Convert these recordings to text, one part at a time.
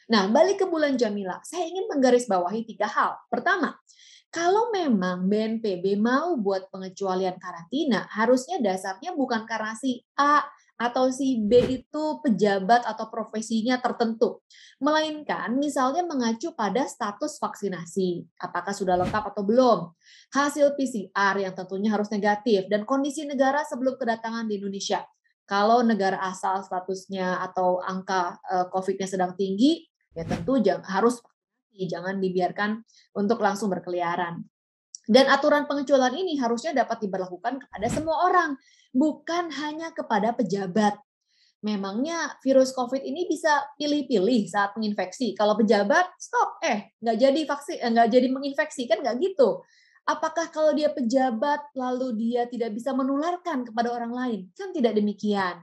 Nah, balik ke bulan Jamila, saya ingin menggarisbawahi 3 hal. Pertama, kalau memang BNPB mau buat pengecualian karantina, harusnya dasarnya bukan karena si A atau si B itu pejabat atau profesinya tertentu, melainkan misalnya mengacu pada status vaksinasi, apakah sudah lengkap atau belum, hasil PCR yang tentunya harus negatif, dan kondisi negara sebelum kedatangan di Indonesia. Kalau negara asal statusnya atau angka COVID-nya sedang tinggi, ya tentu harus vaksinasi, jangan dibiarkan untuk langsung berkeliaran. Dan aturan pengecualian ini harusnya dapat diberlakukan kepada semua orang, bukan hanya kepada pejabat. Memangnya virus COVID ini bisa pilih-pilih saat menginfeksi. Kalau pejabat, stop, nggak jadi vaksin, nggak jadi menginfeksi, kan nggak gitu. Apakah kalau dia pejabat lalu dia tidak bisa menularkan kepada orang lain? Kan tidak demikian.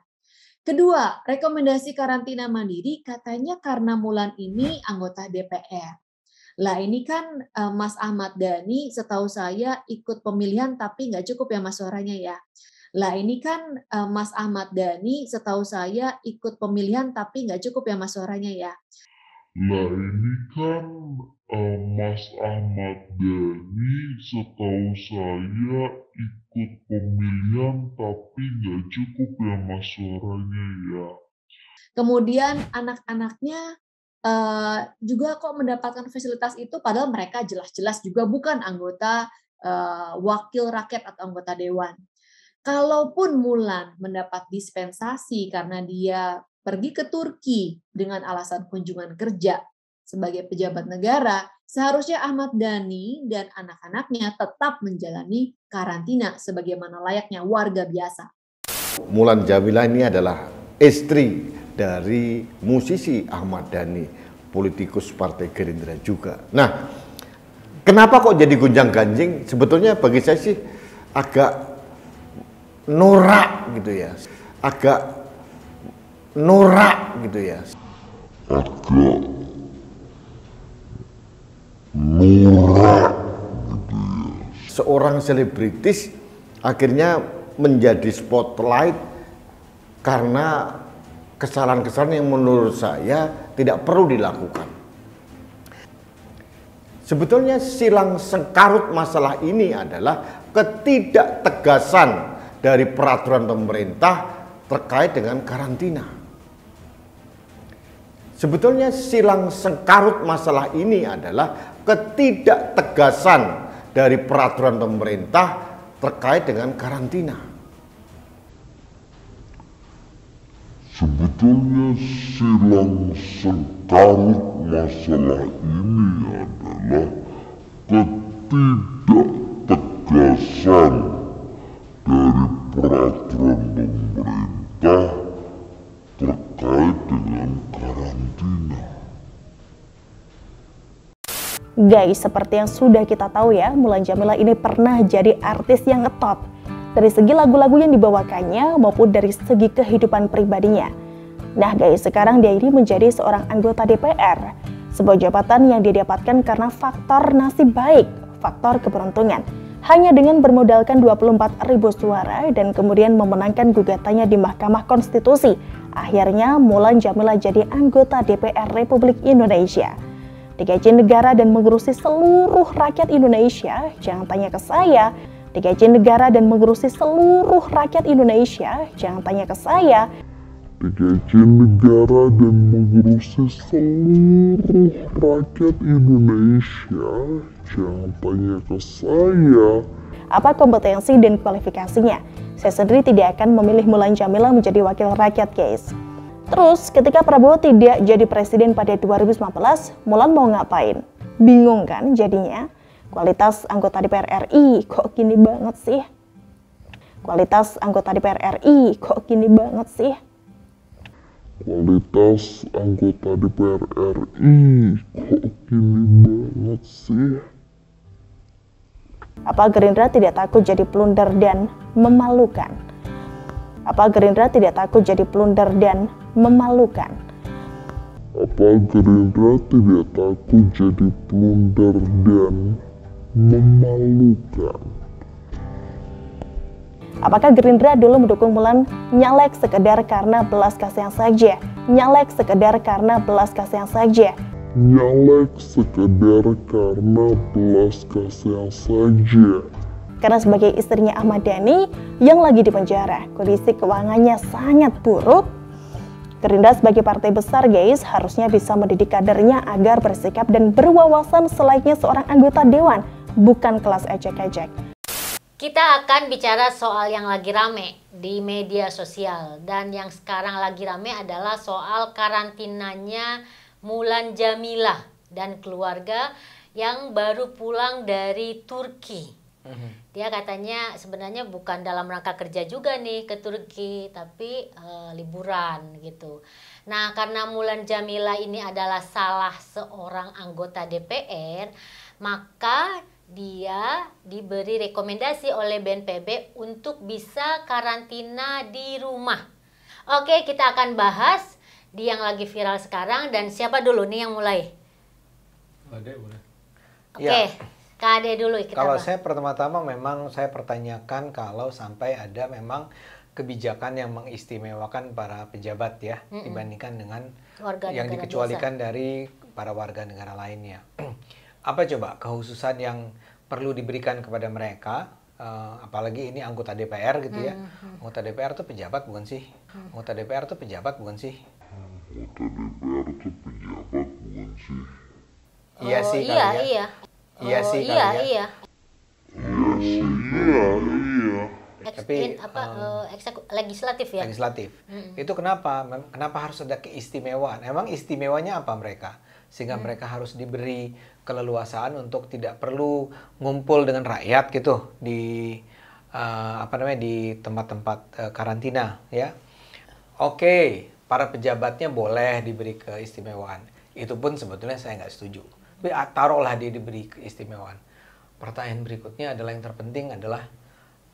Kedua, rekomendasi karantina mandiri katanya karena Mulan ini anggota DPR. Lah ini kan Mas Ahmad Dhani setahu saya ikut pemilihan tapi nggak cukup ya Mas suaranya ya. Lah ini kan Mas Ahmad Dhani setahu saya ikut pemilihan tapi nggak cukup ya Mas suaranya ya. Lah ini kan Mas Ahmad Dhani setahu saya ikut pemilihan tapi nggak cukup ya Mas suaranya ya. Kemudian anak-anaknya juga kok mendapatkan fasilitas itu padahal mereka jelas-jelas juga bukan anggota wakil rakyat atau anggota dewan. Kalaupun Mulan mendapat dispensasi karena dia pergi ke Turki dengan alasan kunjungan kerja sebagai pejabat negara, seharusnya Ahmad Dhani dan anak-anaknya tetap menjalani karantina sebagaimana layaknya warga biasa. Mulan Jamila ini adalah istri dari musisi Ahmad Dhani, politikus Partai Gerindra juga. Nah, kenapa kok jadi gonjang-ganjing? Sebetulnya bagi saya sih agak norak gitu ya. Agak norak gitu ya. Agak norak gitu ya. Seorang selebritis akhirnya menjadi spotlight karena kesalahan-kesalahan yang menurut saya tidak perlu dilakukan. Sebetulnya silang sengkarut masalah ini adalah ketidaktegasan dari peraturan pemerintah terkait dengan karantina. Sebetulnya silang sengkarut masalah ini adalah ketidaktegasan dari peraturan pemerintah terkait dengan karantina. Sebetulnya silang sengkarut masalah ini adalah ketidaktegasan dari peraturan pemerintah terkait dengan karantina. Guys, seperti yang sudah kita tahu ya, Mulan Jamila ini pernah jadi artis yang ngetop dari segi lagu-lagu yang dibawakannya maupun dari segi kehidupan pribadinya. Nah guys, sekarang dia ini menjadi seorang anggota DPR, sebuah jabatan yang dia dapatkan karena faktor nasib baik, faktor keberuntungan. Hanya dengan bermodalkan 24.000 suara dan kemudian memenangkan gugatannya di Mahkamah Konstitusi, akhirnya Mulan Jamila jadi anggota DPR Republik Indonesia. Digaji negara dan mengurusi seluruh rakyat Indonesia, jangan tanya ke saya. Digaji negara dan mengurusi seluruh rakyat Indonesia, jangan tanya ke saya. Digaji negara dan mengurusi seluruh rakyat Indonesia, jangan tanya ke saya. Apa kompetensi dan kualifikasinya? Saya sendiri tidak akan memilih Mulan Jamila menjadi wakil rakyat, guys. Terus, ketika Prabowo tidak jadi presiden pada 2015, Mulan mau ngapain? Bingung kan jadinya? Kualitas anggota DPR RI kok gini banget sih? Kualitas anggota DPR RI kok gini banget sih? Kualitas anggota DPR RI kok gini banget sih? Apa Gerindra tidak takut jadi blunder dan memalukan? Apa Gerindra tidak takut jadi blunder dan memalukan? Apa Gerindra tidak takut jadi blunder dan memalukan? Apakah Gerindra dulu mendukung Mulan nyalek sekedar karena belas kasihan saja? Nyalek sekedar karena belas kasihan saja. Nyalek sekedar karena belas kasihan saja. Karena sebagai istrinya Ahmad Dhani yang lagi di penjara, kondisi keuangannya sangat buruk. Gerindra sebagai partai besar guys harusnya bisa mendidik kadernya agar bersikap dan berwawasan selayaknya seorang anggota dewan, bukan kelas ejek-ejek. Kita akan bicara soal yang lagi rame di media sosial, dan yang sekarang lagi rame adalah soal karantinanya Mulan Jameelah dan keluarga yang baru pulang dari Turki. Dia katanya sebenarnya bukan dalam rangka kerja juga nih ke Turki, tapi liburan gitu. Nah, karena Mulan Jameelah ini adalah salah seorang anggota DPR, maka dia diberi rekomendasi oleh BNPB untuk bisa karantina di rumah. Oke, kita akan bahas di yang lagi viral sekarang, dan siapa dulu nih yang mulai? Ade boleh. Oke. Ya. Kak Ade dulu kita Kalau bahas. saya pertama-tama memang saya pertanyakan kalau sampai ada memang kebijakan yang mengistimewakan para pejabat ya dibandingkan dengan Warga yang negara dikecualikan dari para warga negara lainnya. Apa coba kekhususan yang perlu diberikan kepada mereka, apalagi ini anggota DPR gitu ya. Anggota DPR tuh pejabat bukan sih? Anggota DPR tuh pejabat bukan sih? Anggota DPR itu pejabat bukan sih? Iya sih iya, kali ya. iya. Iya sih iya, kali ya. iya. Iya. Tapi, Legislatif ya. Legislatif. Itu kenapa? Kenapa harus ada keistimewaan? Emang istimewanya apa mereka? Sehingga mereka harus diberi keleluasaan untuk tidak perlu ngumpul dengan rakyat gitu di di tempat-tempat karantina ya. Oke, para pejabatnya boleh diberi keistimewaan. Itu pun sebetulnya saya nggak setuju. Tapi taruhlah dia diberi keistimewaan. Pertanyaan berikutnya adalah yang terpenting adalah,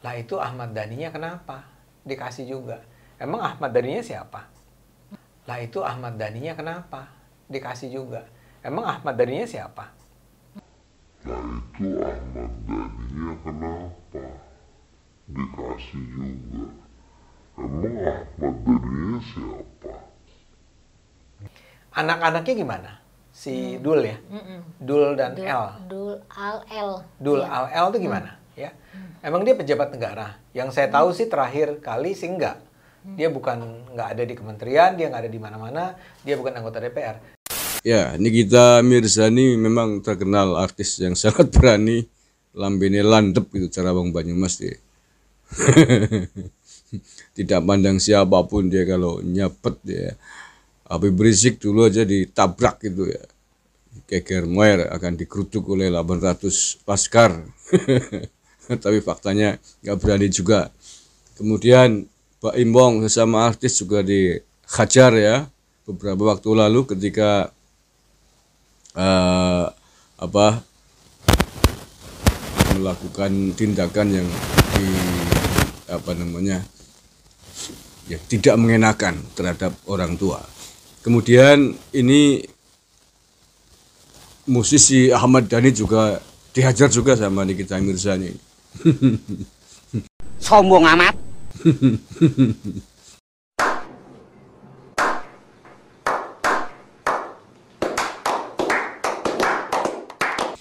lah itu Ahmad Dhani-nya kenapa dikasih juga? Emang Ahmad Dhani-nya siapa? Lah itu Ahmad Dhani-nya kenapa dikasih juga? Emang Ahmad Dhani-nya siapa? Lah itu Ahmad Dhani-nya kenapa dikasih juga? Emang Ahmad Dhani-nya siapa? Anak-anaknya gimana? Si Dul ya? Dul dan L. Dul Al-El. Dul Ya. Al-El itu gimana? Ya. Emang dia pejabat negara? Yang saya tahu sih terakhir kali sih enggak. Dia nggak ada di kementerian, dia nggak ada di mana-mana, dia bukan anggota DPR. Ya, Nikita Mirzani memang terkenal artis yang sangat berani, lambene landep gitu cara Bang Banyumas dia. Tidak pandang siapapun dia kalau nyepet dia. Habis berisik dulu aja ditabrak gitu ya. Geger moer akan digeruduk oleh 800 laskar. Tapi faktanya nggak berani juga. Kemudian Pak Imbong sesama artis juga dihajar ya beberapa waktu lalu ketika melakukan tindakan yang tidak mengenakan terhadap orang tua. Kemudian ini musisi Ahmad Dhani juga dihajar juga sama Nikita Mirzani. Sombong amat.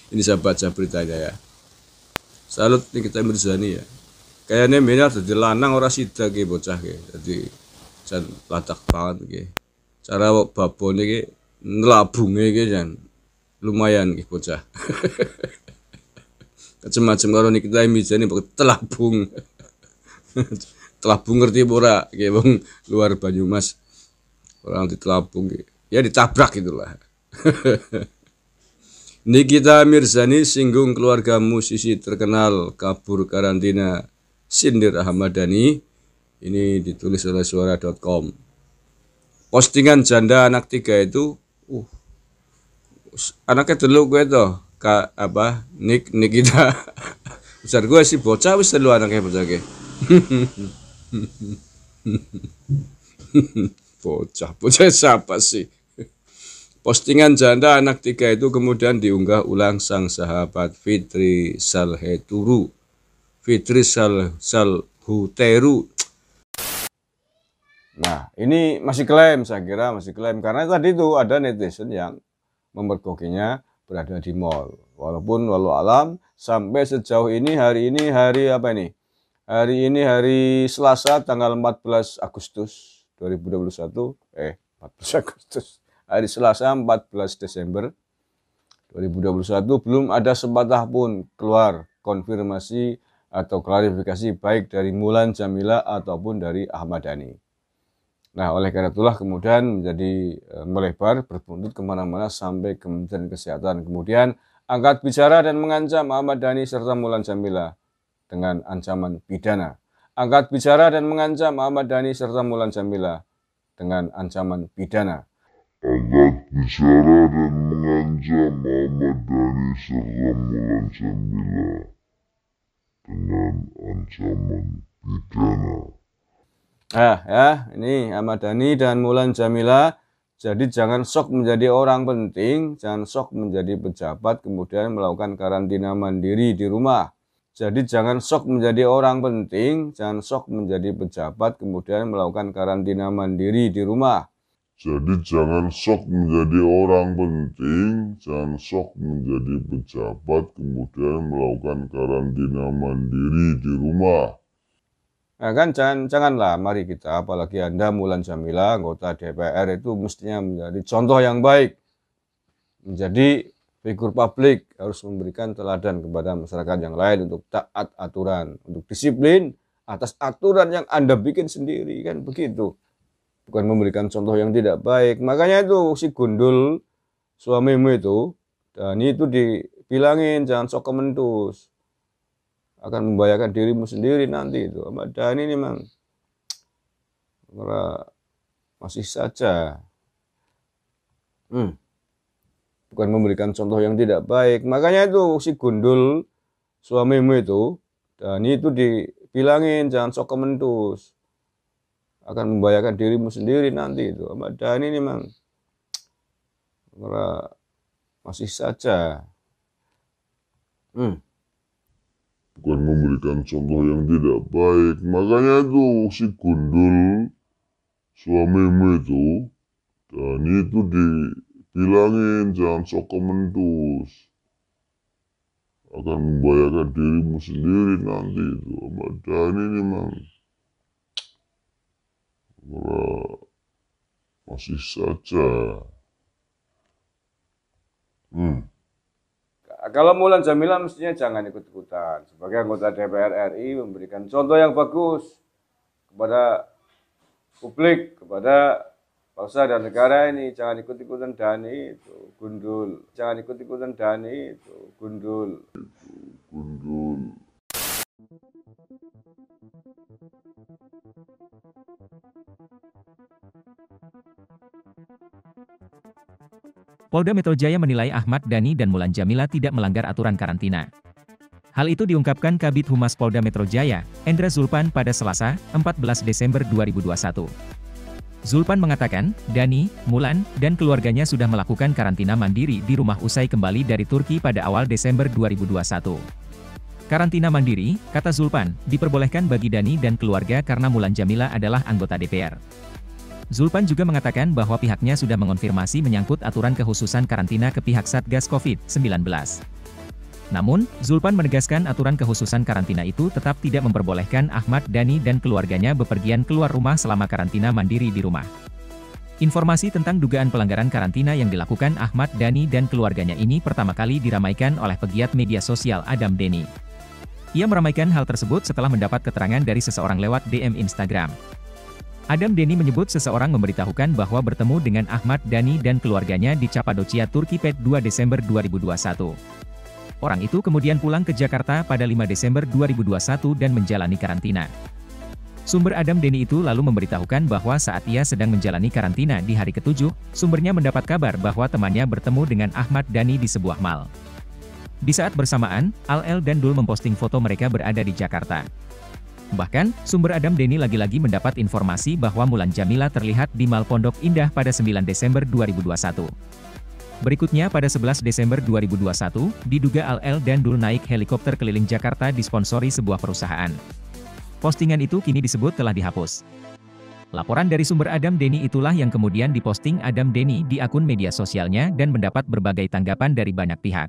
Ini saya baca beritanya ya. Salut Nikita Mirzani ya. Kayaknya benar jadi lanang ora sida ki bocah ki. Jadi jan latak banget ki. Cara babone ki nlabunge ki jan lumayan ki bocah. Macam-macam karo Nikita Mirzani pokok telabung. Telabung ngerti ora ki wong luar Banyumas. Orang ditelabung ki. Ya ditabrak itulah. Nikita Mirzani singgung keluarga musisi terkenal kabur karantina sindir Ahmad Dhani. Ini ditulis oleh suara.com. Postingan janda anak 3 itu anaknya dulu gue tuh Nikita besar gue sih bocah wis telu anaknya bocah ke. bocah siapa sih? Postingan janda anak 3 itu kemudian diunggah ulang sang sahabat Fitri Salhuturu Huteru. Nah, ini masih klaim, saya kira masih klaim. Karena tadi itu ada netizen yang memergokinya berada di mall. Walaupun walau alam, sampai sejauh ini, hari ini hari apa ini? Hari ini hari Selasa tanggal 14 Agustus 2021. 14 Agustus. Hari Selasa 14 Desember 2021 belum ada sepatah pun keluar konfirmasi atau klarifikasi baik dari Mulan Jameela ataupun dari Ahmad Dhani. Nah, oleh karena itulah kemudian menjadi melebar, berbuntut kemana-mana sampai Kementerian Kesehatan. Kemudian angkat bicara dan mengancam Ahmad Dhani serta Mulan Jameela dengan ancaman pidana. Angkat bicara dan mengancam Ahmad Dhani serta Mulan Jameela dengan ancaman pidana. Angkat bicara dan mengancam Ahmad Dhani serta Mulan Jameela dengan ancaman pidana. Ini Ahmad Dhani dan Mulan Jameela. Jadi jangan sok menjadi orang penting, jangan sok menjadi pejabat kemudian melakukan karantina mandiri di rumah. Jadi jangan sok menjadi orang penting, jangan sok menjadi pejabat kemudian melakukan karantina mandiri di rumah. Jadi jangan sok menjadi orang penting, jangan sok menjadi pejabat kemudian melakukan karantina mandiri di rumah. Nah kan janganlah, mari kita, apalagi Anda Mulan Jameela, anggota DPR itu mestinya menjadi contoh yang baik. Menjadi figur publik, harus memberikan teladan kepada masyarakat yang lain untuk taat aturan, untuk disiplin atas aturan yang Anda bikin sendiri, kan begitu. Bukan memberikan contoh yang tidak baik. Makanya itu si gundul suamimu itu, dan itu dibilangin jangan sok kementus. Akan membahayakan dirimu sendiri nanti itu. Ahmad Dhani ini memang masih saja bukan memberikan contoh yang tidak baik. Makanya itu si gundul suamimu itu, dan itu dibilangin jangan sok kementus. Akan membahayakan dirimu sendiri nanti itu. Ahmad Dhani ini memang masih saja bukan memberikan contoh yang tidak baik. Makanya itu si gundul suamimu itu, dan itu dibilangin jangan sok kementus. Akan membahayakan dirimu sendiri nanti itu. Ahmad Dhani ini memang masih saja. Kalau Mulan Jameela mestinya jangan ikut-ikutan. Sebagai anggota DPR RI memberikan contoh yang bagus kepada publik, kepada bangsa dan negara ini. Jangan ikut-ikutan Dhani itu gundul. Jangan ikut-ikutan Dhani itu gundul. Polda Metro Jaya menilai Ahmad Dhani dan Mulan Jameela tidak melanggar aturan karantina. Hal itu diungkapkan Kabid Humas Polda Metro Jaya, Endra Zulpan pada Selasa, 14 Desember 2021. Zulpan mengatakan, Dhani, Mulan, dan keluarganya sudah melakukan karantina mandiri di rumah usai kembali dari Turki pada awal Desember 2021. Karantina mandiri, kata Zulpan, diperbolehkan bagi Dhani dan keluarga karena Mulan Jameela adalah anggota DPR. Zulpan juga mengatakan bahwa pihaknya sudah mengonfirmasi menyangkut aturan kekhususan karantina ke pihak Satgas COVID-19. Namun, Zulpan menegaskan aturan kekhususan karantina itu tetap tidak memperbolehkan Ahmad Dhani dan keluarganya bepergian keluar rumah selama karantina mandiri di rumah. Informasi tentang dugaan pelanggaran karantina yang dilakukan Ahmad Dhani dan keluarganya ini pertama kali diramaikan oleh pegiat media sosial Adam Dhani. Ia meramaikan hal tersebut setelah mendapat keterangan dari seseorang lewat DM Instagram. Adam Dhani menyebut seseorang memberitahukan bahwa bertemu dengan Ahmad Dhani dan keluarganya di Cappadocia, Turki pada 2 Desember 2021. Orang itu kemudian pulang ke Jakarta pada 5 Desember 2021 dan menjalani karantina. Sumber Adam Dhani itu lalu memberitahukan bahwa saat ia sedang menjalani karantina di hari ke-7, sumbernya mendapat kabar bahwa temannya bertemu dengan Ahmad Dhani di sebuah mal. Di saat bersamaan, Al dan Dul memposting foto mereka berada di Jakarta. Bahkan, sumber Adam Dhani lagi-lagi mendapat informasi bahwa Mulan Jameela terlihat di Mal Pondok Indah pada 9 Desember 2021. Berikutnya pada 11 Desember 2021, diduga Al dan Dul naik helikopter keliling Jakarta disponsori sebuah perusahaan. Postingan itu kini disebut telah dihapus. Laporan dari sumber Adam Denny itulah yang kemudian diposting Adam Denny di akun media sosialnya dan mendapat berbagai tanggapan dari banyak pihak.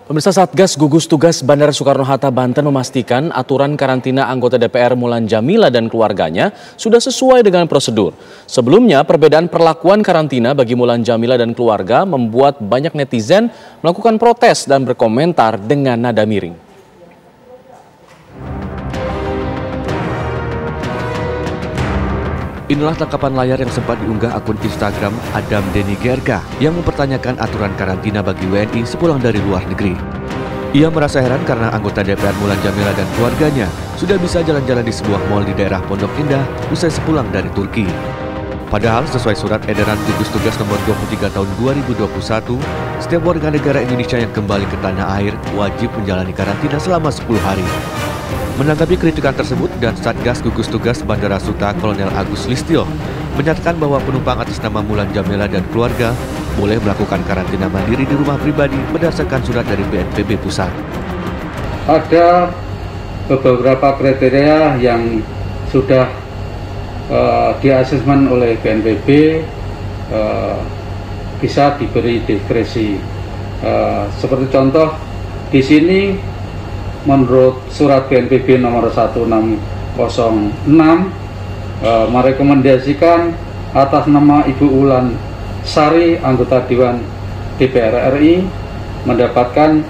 Pemirsa, Satgas Gugus Tugas Bandara Soekarno-Hatta, Banten memastikan aturan karantina anggota DPR Mulan Jameela dan keluarganya sudah sesuai dengan prosedur. Sebelumnya, perbedaan perlakuan karantina bagi Mulan Jameela dan keluarga membuat banyak netizen melakukan protes dan berkomentar dengan nada miring. Inilah tangkapan layar yang sempat diunggah akun Instagram Adam Denny GRK yang mempertanyakan aturan karantina bagi WNI sepulang dari luar negeri. Ia merasa heran karena anggota DPR Mulan Jameela dan keluarganya sudah bisa jalan-jalan di sebuah mal di daerah Pondok Indah usai sepulang dari Turki. Padahal sesuai surat edaran Gugus Tugas nomor 23 tahun 2021, setiap warga negara Indonesia yang kembali ke tanah air wajib menjalani karantina selama 10 hari. Menanggapi kritikan tersebut, dan Satgas Gugus Tugas Bandara Suta Kolonel Agus Listio menyatakan bahwa penumpang atas nama Mulan Jameela dan keluarga boleh melakukan karantina mandiri di rumah pribadi berdasarkan surat dari BNPB Pusat. Ada beberapa kriteria yang sudah di-asesmen oleh BNPB, bisa diberi diskresi. Seperti contoh di sini, menurut surat BNPB nomor 1606 merekomendasikan atas nama Ibu Ulan Sari, anggota Dewan DPR RI, mendapatkan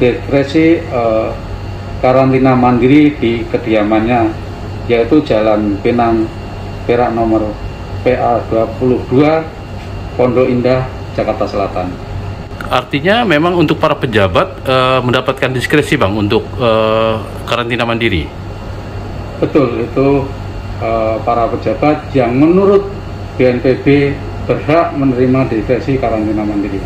diskresi karantina mandiri di kediamannya, yaitu Jalan Pinang Perak nomor PA 22, Pondok Indah, Jakarta Selatan. Artinya memang untuk para pejabat mendapatkan diskresi, Bang, untuk karantina mandiri? Betul, itu para pejabat yang menurut BNPB berhak menerima diskresi karantina mandiri.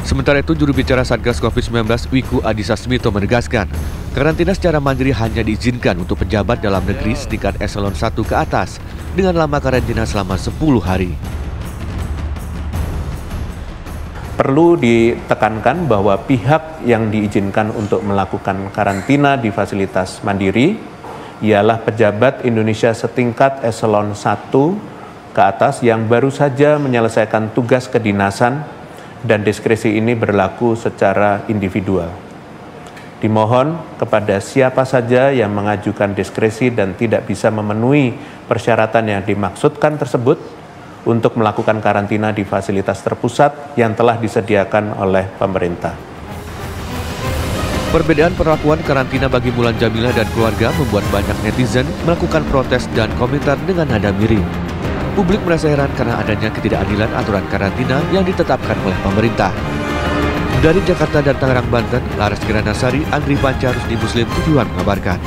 Sementara itu, juru bicara Satgas COVID-19 Wiku Adhisa Smito menegaskan, karantina secara mandiri hanya diizinkan untuk pejabat dalam negeri setingkat eselon 1 ke atas dengan lama karantina selama 10 hari. Perlu ditekankan bahwa pihak yang diizinkan untuk melakukan karantina di fasilitas mandiri ialah pejabat Indonesia setingkat eselon 1 ke atas yang baru saja menyelesaikan tugas kedinasan, dan diskresi ini berlaku secara individual. Dimohon kepada siapa saja yang mengajukan diskresi dan tidak bisa memenuhi persyaratan yang dimaksudkan tersebut untuk melakukan karantina di fasilitas terpusat yang telah disediakan oleh pemerintah. Perbedaan perlakuan karantina bagi Mulan Jameela dan keluarga membuat banyak netizen melakukan protes dan komentar dengan nada miring. Publik merasa heran karena adanya ketidakadilan aturan karantina yang ditetapkan oleh pemerintah. Dari Jakarta dan Tangerang, Banten, Laras Kiranasari, Andri Panca, Rusdi Muslim, Tujuan mengabarkan.